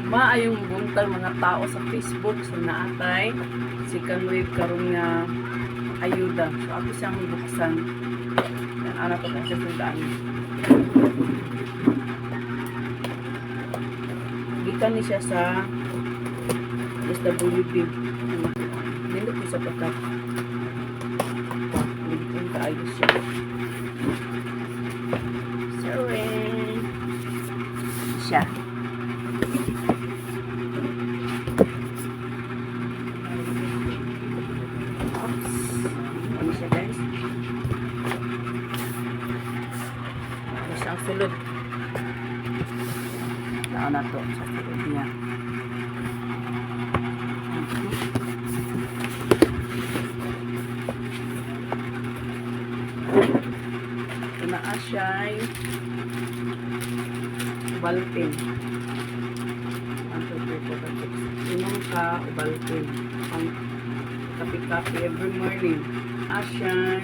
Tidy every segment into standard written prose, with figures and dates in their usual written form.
maayong buntag mga tao sa Facebook sa naatay second wave karon nga ayuda. So ako siyang buksan. Yan anak ko kasi sundaan. Gikan ni siya sa SWD. Nindot ko sa pagkat. Nindot ka ayos siya. Sorry. Siya. Ano siya guys? Ano siyang sulod? Saan na to? Sa sulod niya. Tunaa siya'y ubalpin. Inom ka ubalpin. Ang kapi-kapi every morning. Asyan.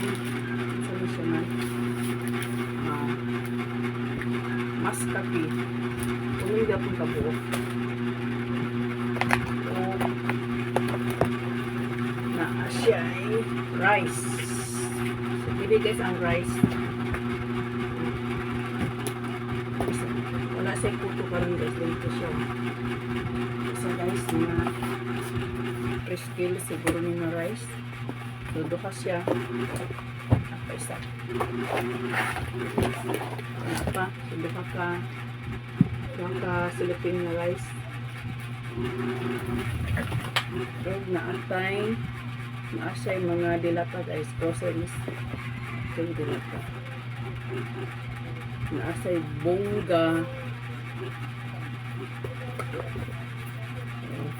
Saan siya na? Mas kapi. Kung hindi akong kabuo. Na asya'y rice. So, pili guys ang rice. Wala sa'y puto pa rin guys. Dito siya. Isa guys na prestil siguro ni na rice. Ludo ka siya. Apa isa. Apa. Ludo ka. Ludo ka silipin na rice. Huwag na atay. Naasay mga dilata guys. Groceries. Ito yung dilata. Naasay bongga.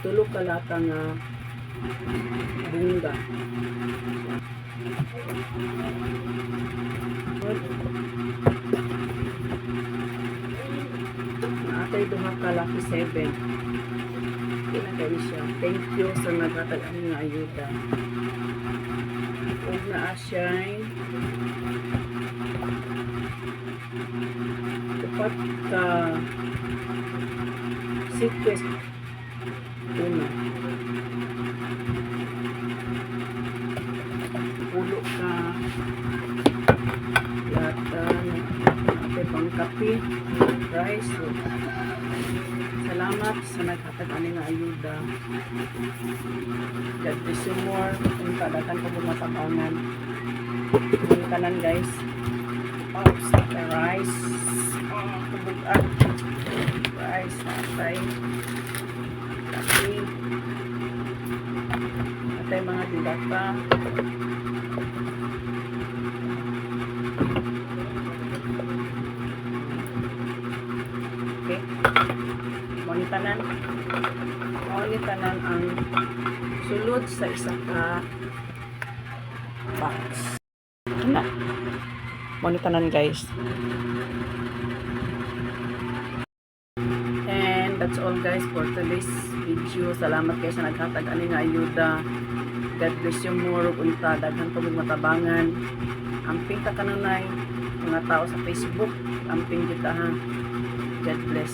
Tulog ka lata nga bongga. Naatay duha ka laki 7. Pinagay siya. Thank you sa nagkatagaan nga ayuda. Huwag na asyay. Dapat ka sequest. Una. Pulo ka. Latan. Ate pang kape. Rice. Salamat sa nagkatagaan nga ayuda. God bless you more. Kung kadatan ko bumatabangan. Kung kanan guys. Oops, rice. Kubugan. Rice. Atay. Kape. Atay mga dilata. Okay. Monitanan ang sulod sa isa ka box. Na. Monitanan guys. And that's all guys for today's video. Salamat kayo sa nagkatagaan nga ayuda. God bless you more. Unta, daghan ko matabangan. Amping ka kanunay mga tao sa Facebook. Amping kita ha. God bless.